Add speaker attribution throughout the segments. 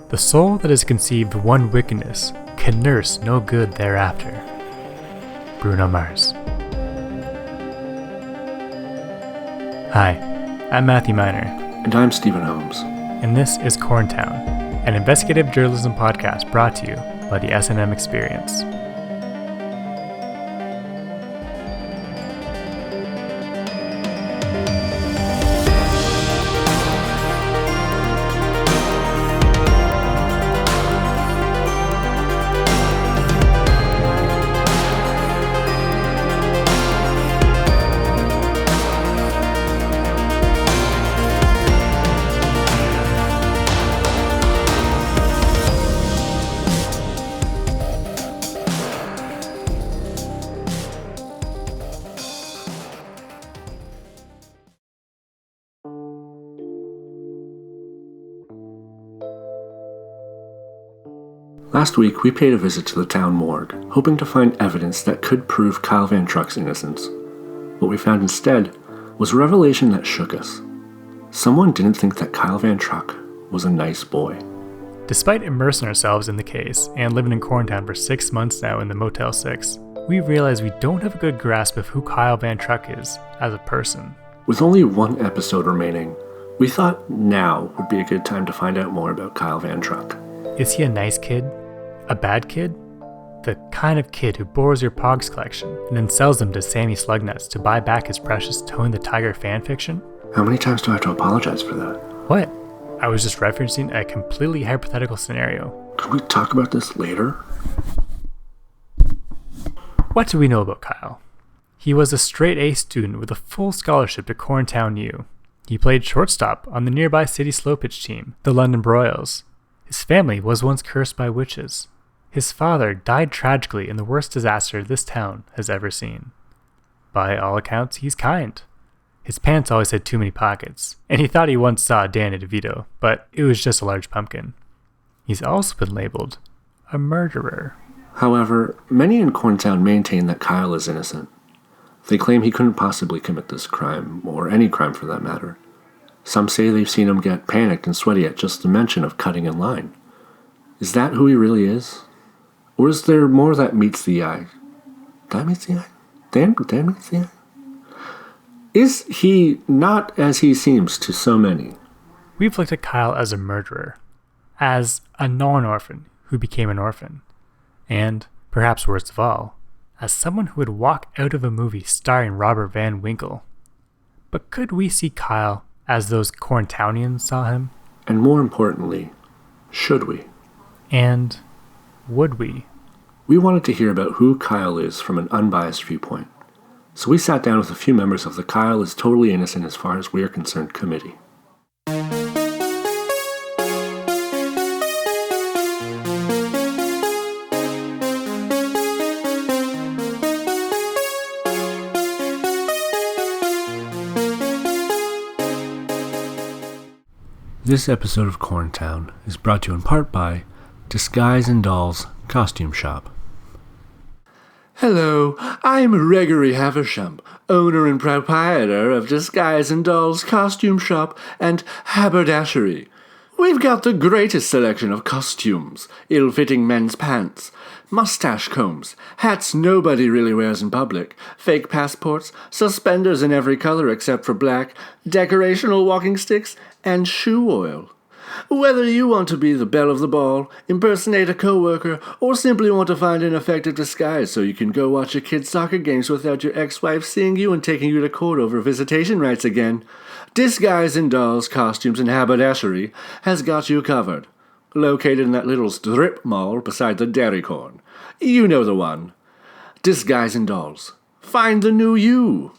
Speaker 1: The soul that has conceived one wickedness can nurse no good thereafter. Bruno Mars. Hi, I'm Matthew Miner.
Speaker 2: And I'm Stephen Holmes.
Speaker 1: And this is Corntown, an investigative journalism podcast brought to you by the S&M Experience.
Speaker 2: Last week, we paid a visit to the town morgue, hoping to find evidence that could prove Kyle Van Truck's innocence. What we found instead was a revelation that shook us. Someone didn't think that Kyle Van Truck was a nice boy.
Speaker 1: Despite immersing ourselves in the case and living in Corntown for 6 months now in the Motel 6, we realize we don't have a good grasp of who Kyle Van Truck is as a person.
Speaker 2: With only one episode remaining, we thought now would be a good time to find out more about Kyle Van Truck.
Speaker 1: Is he a nice kid? A bad kid? The kind of kid who borrows your Pogs collection and then sells them to Sammy Slugnuts to buy back his precious Tony the Tiger fanfiction?
Speaker 2: How many times do I have to apologize for that?
Speaker 1: What? I was just referencing a completely hypothetical scenario.
Speaker 2: Could we talk about this later?
Speaker 1: What do we know about Kyle? He was a straight-A student with a full scholarship to Corntown U. He played shortstop on the nearby city slow pitch team, the London Broyles. His family was once cursed by witches. His father died tragically in the worst disaster this town has ever seen. By all accounts, he's kind. His pants always had too many pockets, and he thought he once saw Danny DeVito, but it was just a large pumpkin. He's also been labeled a murderer.
Speaker 2: However, many in Corntown maintain that Kyle is innocent. They claim he couldn't possibly commit this crime, or any crime for that matter. Some say they've seen him get panicked and sweaty at just the mention of cutting in line. Is that who he really is? Or is there more that meets the eye? That meets the eye? Dan meets the eye? Is he not as he seems to so many?
Speaker 1: We've looked at Kyle as a murderer, as a non-orphan who became an orphan, and, perhaps worst of all, as someone who would walk out of a movie starring Robert Van Winkle. But could we see Kyle as those Corntownians saw him?
Speaker 2: And more importantly, should we?
Speaker 1: And would we?
Speaker 2: We wanted to hear about who Kyle is from an unbiased viewpoint. So we sat down with a few members of the Kyle is totally innocent as far as we are concerned committee. This episode of Corntown is brought to you in part by Disguise and Dolls Costume Shop. Hello, I'm Gregory Haversham, owner and proprietor of Disguise and Dolls Costume Shop and Haberdashery. We've got the greatest selection of costumes, ill-fitting men's pants, mustache combs, hats nobody really wears in public, fake passports, suspenders in every color except for black, decorational walking sticks, and shoe oil. Whether you want to be the belle of the ball, impersonate a coworker, or simply want to find an effective disguise so you can go watch your kids' soccer games without your ex-wife seeing you and taking you to court over visitation rights again, Disguise and Dolls Costumes and Haberdashery has got you covered. Located in that little strip mall beside the Dairy Corn. You know the one. Disguise and Dolls. Find the new you.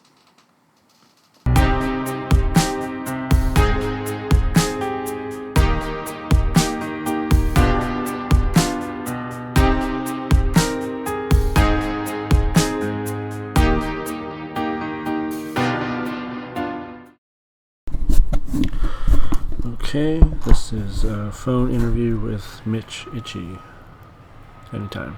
Speaker 2: Okay, this is a phone interview with Mitch Itchy. Anytime.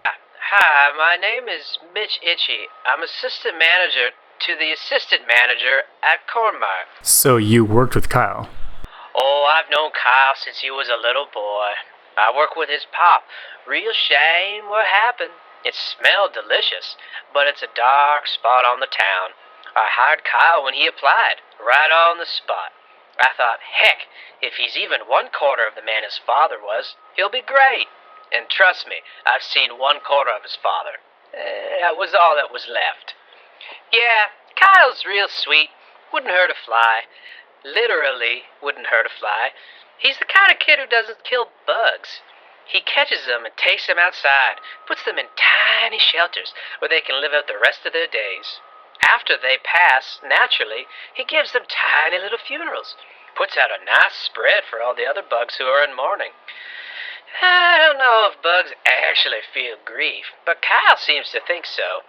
Speaker 3: Hi, my name is Mitch Itchy. I'm assistant manager to the assistant manager at Cornmire.
Speaker 1: So you worked with Kyle?
Speaker 3: Oh, I've known Kyle since he was a little boy. I work with his pop. Real shame what happened. It smelled delicious, but it's a dark spot on the town. I hired Kyle when he applied, right on the spot. I thought, heck, if he's even 1/4 of the man his father was, he'll be great. And trust me, I've seen 1/4 of his father. That was all that was left. Yeah, Kyle's real sweet. Wouldn't hurt a fly. Literally wouldn't hurt a fly. He's the kind of kid who doesn't kill bugs. He catches them and takes them outside, puts them in tiny shelters where they can live out the rest of their days. After they pass, naturally, he gives them tiny little funerals, puts out a nice spread for all the other bugs who are in mourning. I don't know if bugs actually feel grief, but Kyle seems to think so.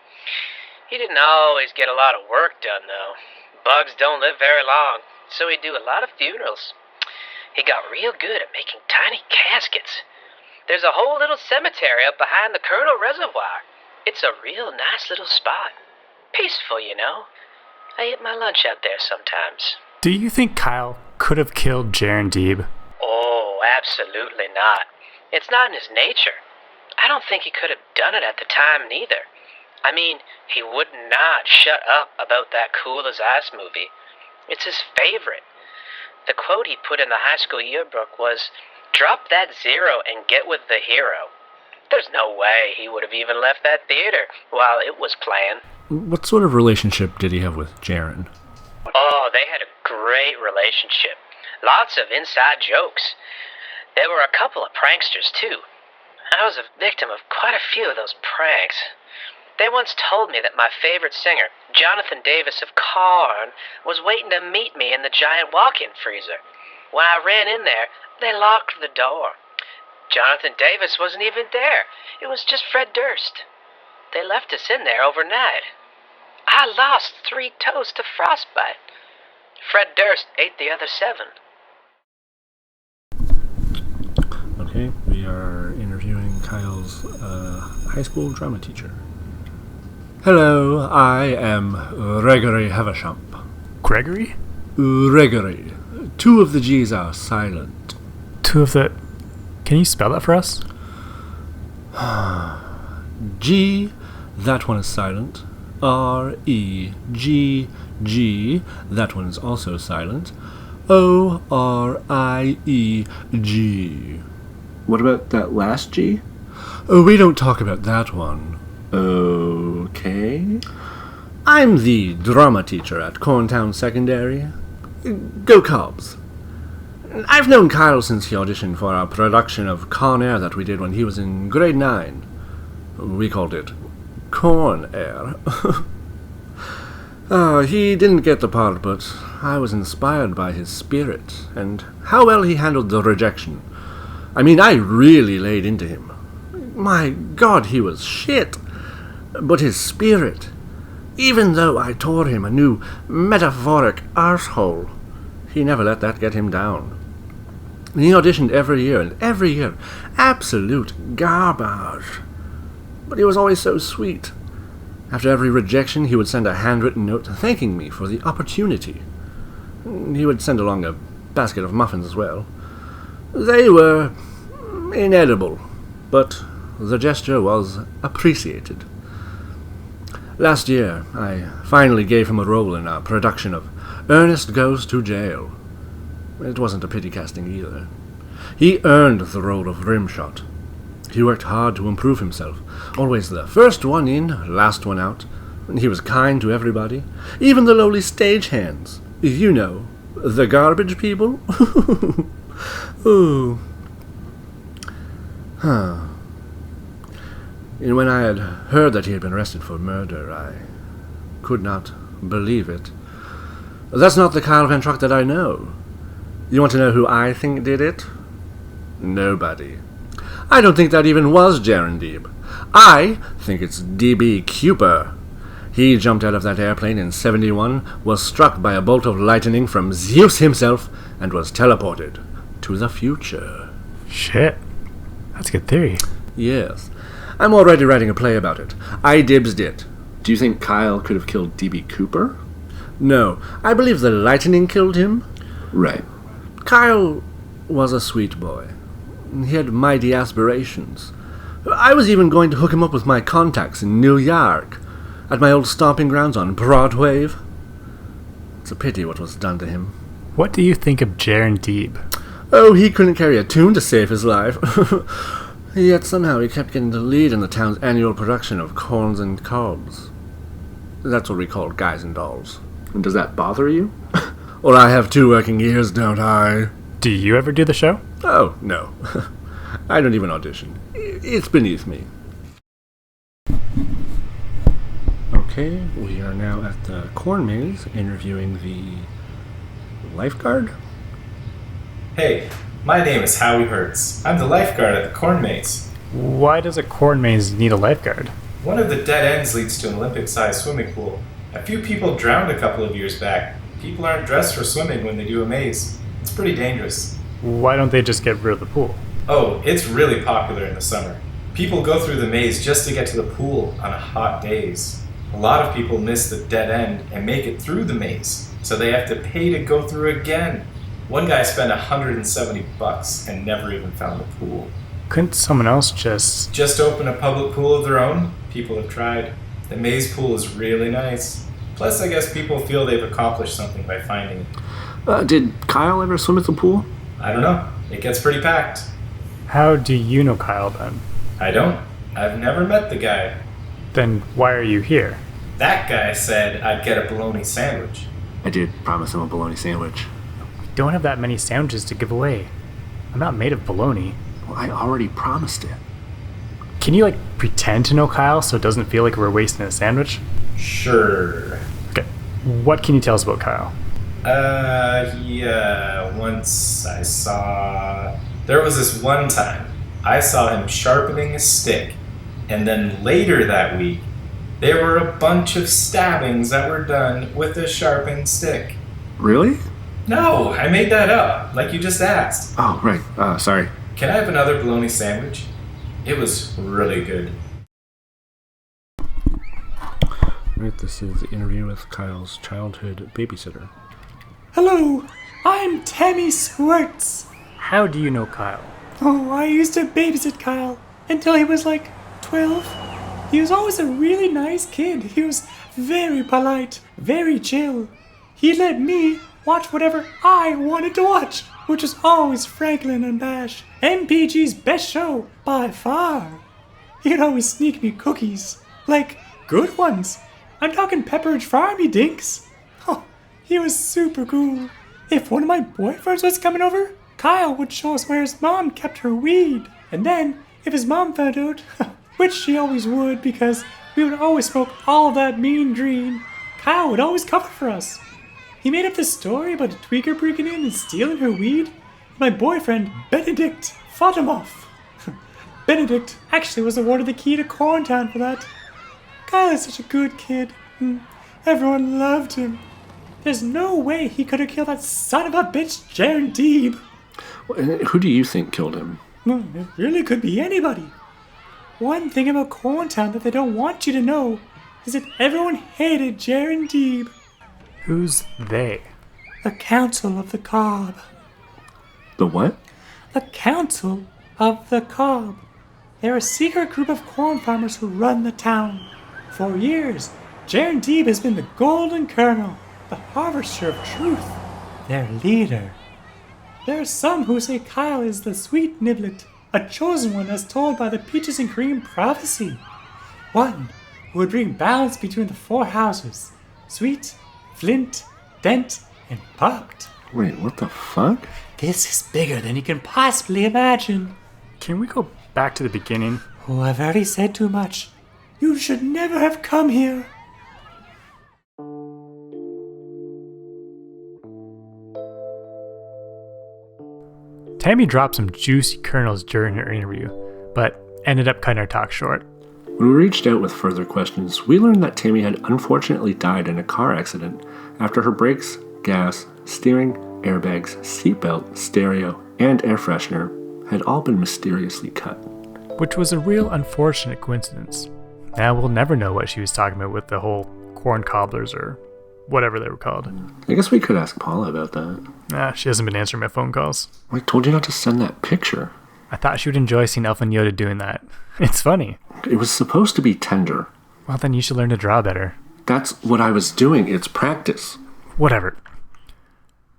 Speaker 3: He didn't always get a lot of work done, though. Bugs don't live very long, so he'd do a lot of funerals. He got real good at making tiny caskets. There's a whole little cemetery up behind the Colonel Reservoir. It's a real nice little spot. Peaceful, you know. I eat my lunch out there sometimes.
Speaker 1: Do you think Kyle could have killed Jaren Deeb?
Speaker 3: Oh, absolutely not. It's not in his nature. I don't think he could have done it at the time, neither. I mean, he would not shut up about that Cool as Ice movie. It's his favorite. The quote he put in the high school yearbook was, "Drop that zero and get with the hero." There's no way he would have even left that theater while it was playing.
Speaker 4: What sort of relationship did he have with Jaren?
Speaker 3: Oh, they had a great relationship. Lots of inside jokes. There were a couple of pranksters, too. I was a victim of quite a few of those pranks. They once told me that my favorite singer, Jonathan Davis of Korn, was waiting to meet me in the giant walk-in freezer. When I ran in there, they locked the door. Jonathan Davis wasn't even there. It was just Fred Durst. They left us in there overnight. I lost 3 toes to frostbite. Fred Durst ate the other 7.
Speaker 4: Okay, we are interviewing Kyle's high school drama teacher.
Speaker 2: Hello, I am Gregory Havisham.
Speaker 1: Gregory?
Speaker 2: Gregory. 2 of the G's are silent.
Speaker 1: 2 of the... Can you spell that for us?
Speaker 2: G, that one is silent. R-E-G-G, that one is also silent. O-R-I-E-G. What about that last G? Oh, we don't talk about that one. Okay. I'm the drama teacher at Corntown Secondary. Go Cubs. I've known Kyle since he auditioned for our production of Con Air that we did when he was in grade 9. We called it Corn Air. He didn't get the part, but I was inspired by his spirit and how well he handled the rejection. I mean, I really laid into him. My God, he was shit. But his spirit, even though I tore him a new metaphoric arsehole, he never let that get him down. He auditioned every year, and every year, absolute garbage. But he was always so sweet. After every rejection, he would send a handwritten note thanking me for the opportunity. He would send along a basket of muffins as well. They were inedible, but the gesture was appreciated. Last year, I finally gave him a role in our production of Ernest Goes to Jail. It wasn't a pity casting either. He earned the role of Rimshot. He worked hard to improve himself, always the first one in, last one out. He was kind to everybody, even the lowly stagehands. You know, the garbage people. Ooh. Huh. And when I had heard that he had been arrested for murder, I could not believe it. That's not the Kyle Van Truck that I know. You want to know who I think did it? Nobody. I don't think that even was Jaren Deeb. I think it's D.B. Cooper. He jumped out of that airplane in 71, was struck by a bolt of lightning from Zeus himself, and was teleported to the future.
Speaker 1: Shit. That's a good theory.
Speaker 2: Yes. I'm already writing a play about it. I dibsed it. Do you think Kyle could have killed D.B. Cooper? No. I believe the lightning killed him. Right. Kyle was a sweet boy. He had mighty aspirations. I was even going to hook him up with my contacts in New York, at my old stomping grounds on Broadway. It's a pity what was done to him.
Speaker 1: What do you think of Jaren Deeb?
Speaker 2: Oh, he couldn't carry a tune to save his life. Yet somehow he kept getting the lead in the town's annual production of Corns and Cobs. That's what we call Guys and Dolls.
Speaker 5: And does that bother you?
Speaker 2: Well, I have 2 working ears, don't I?
Speaker 1: Do you ever do the show?
Speaker 2: Oh, no. I don't even audition. It's beneath me.
Speaker 4: Okay, we are now at the corn maze interviewing the lifeguard.
Speaker 6: Hey, my name is Howie Hertz. I'm the lifeguard at the corn maze.
Speaker 1: Why does a corn maze need a lifeguard?
Speaker 6: One of the dead ends leads to an Olympic-sized swimming pool. A few people drowned a couple of years back. People aren't dressed for swimming when they do a maze. It's pretty dangerous.
Speaker 1: Why don't they just get rid of the pool?
Speaker 6: Oh, it's really popular in the summer. People go through the maze just to get to the pool on hot days. A lot of people miss the dead end and make it through the maze, so they have to pay to go through again. One guy spent $170 and never even found the pool.
Speaker 1: Couldn't someone else just
Speaker 6: open a public pool of their own? People have tried. The maze pool is really nice. Plus, I guess people feel they've accomplished something by finding it.
Speaker 5: Did Kyle ever swim at the pool?
Speaker 6: I don't know. It gets pretty packed.
Speaker 1: How do you know Kyle then?
Speaker 6: I don't. I've never met the guy.
Speaker 1: Then why are you here?
Speaker 6: That guy said I'd get a bologna sandwich.
Speaker 5: I did promise him a bologna sandwich.
Speaker 1: We don't have that many sandwiches to give away. I'm not made of bologna.
Speaker 5: Well, I already promised it.
Speaker 1: Can you, pretend to know Kyle so it doesn't feel like we're wasting a sandwich?
Speaker 6: Sure.
Speaker 1: Okay. What can you tell us about Kyle?
Speaker 6: Once I saw... There was this one time I saw him sharpening a stick, and then later that week, there were a bunch of stabbings that were done with a sharpened stick.
Speaker 5: Really?
Speaker 6: No, I made that up, like you just asked.
Speaker 5: Oh, right. Sorry.
Speaker 6: Can I have another bologna sandwich? It was really good.
Speaker 4: Right, this is the interview with Kyle's childhood babysitter.
Speaker 7: Hello, I'm Tammy Swartz.
Speaker 1: How do you know Kyle?
Speaker 7: Oh, I used to babysit Kyle until he was 12. He was always a really nice kid. He was very polite, very chill. He let me watch whatever I wanted to watch, which was always Franklin and Bash, MPG's best show by far. He'd always sneak me cookies, good ones. I'm talking Pepperidge Farm, you dinks. Oh, he was super cool. If one of my boyfriends was coming over, Kyle would show us where his mom kept her weed. And then, if his mom found out, which she always would because we would always smoke all of that mean green, Kyle would always cover for us. He made up this story about a tweaker breaking in and stealing her weed. My boyfriend, Benedict, fought him off. Benedict actually was awarded the key to Corntown for that. Kyle is such a good kid. Everyone loved him. There's no way he could have killed that son of a bitch, Jaren Deeb.
Speaker 5: Who do you think killed him?
Speaker 7: It really could be anybody. One thing about Corntown that they don't want you to know is that everyone hated Jaren Deeb.
Speaker 1: Who's they?
Speaker 7: The Council of the Cob.
Speaker 5: The what?
Speaker 7: The Council of the Cob. They're a secret group of corn farmers who run the town. For years, Jaren Deeb has been the Golden Colonel, the harvester of truth, their leader. There are some who say Kyle is the sweet niblet, a chosen one as told by the Peaches and Cream prophecy. One who would bring balance between the 4 houses, Sweet, Flint, Dent, and Pucked.
Speaker 5: Wait, what the fuck?
Speaker 7: This is bigger than you can possibly imagine.
Speaker 1: Can we go back to the beginning?
Speaker 7: Oh, I've already said too much. You should never have come here.
Speaker 1: Tammy dropped some juicy kernels during her interview, but ended up cutting her talk short.
Speaker 5: When we reached out with further questions, we learned that Tammy had unfortunately died in a car accident after her brakes, gas, steering, airbags, seatbelt, stereo, and air freshener had all been mysteriously cut.
Speaker 1: Which was a real unfortunate coincidence. Now we'll never know what she was talking about with the whole corn cobblers or whatever they were called.
Speaker 5: I guess we could ask Paula about that.
Speaker 1: She hasn't been answering my phone calls.
Speaker 5: I told you not to send that picture.
Speaker 1: I thought she would enjoy seeing Elf and Yoda doing that. It's funny.
Speaker 5: It was supposed to be tender.
Speaker 1: Well, then you should learn to draw better.
Speaker 5: That's what I was doing. It's practice.
Speaker 1: Whatever.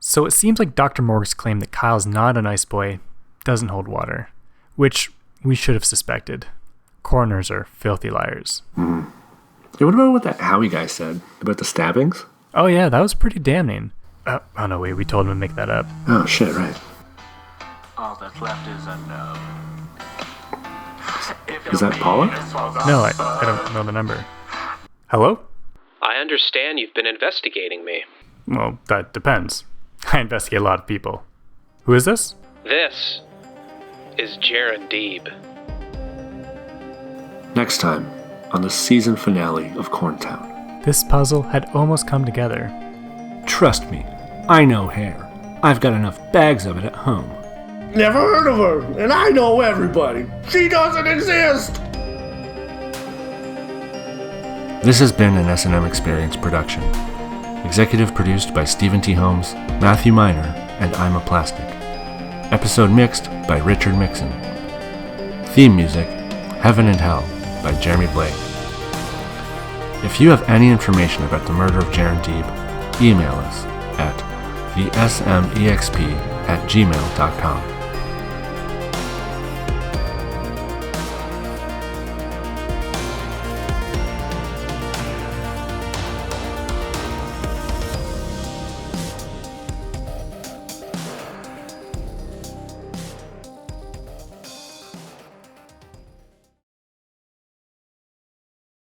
Speaker 1: So it seems like Dr. Morg's claim that Kyle's not a nice boy doesn't hold water, which we should have suspected. Coroners are filthy liars.
Speaker 5: Hey, what about what that Howie guy said about the stabbings?
Speaker 1: Oh yeah, that was pretty damning. Oh no, wait, we told him to make that up.
Speaker 5: Oh shit, right.
Speaker 8: All that's left is unknown.
Speaker 5: Is that Paula?
Speaker 1: No, I don't know the number. Hello?
Speaker 3: I understand you've been investigating me.
Speaker 1: Well, that depends. I investigate a lot of people. Who is this?
Speaker 3: This is Jaron Deeb.
Speaker 5: Next time on the season finale of Corntown.
Speaker 1: This puzzle had almost come together.
Speaker 4: Trust me, I know hair. I've got enough bags of it at home.
Speaker 2: Never heard of her, and I know everybody. She doesn't exist!
Speaker 5: This has been an S&M Experience production. Executive produced by Stephen T. Holmes, Matthew Miner, and I'm a Plastic. Episode mixed by Richard Mixon. Theme music, Heaven and Hell, by Jeremy Blake. If you have any information about the murder of Jaron Deeb, email us at thesmexp@gmail.com.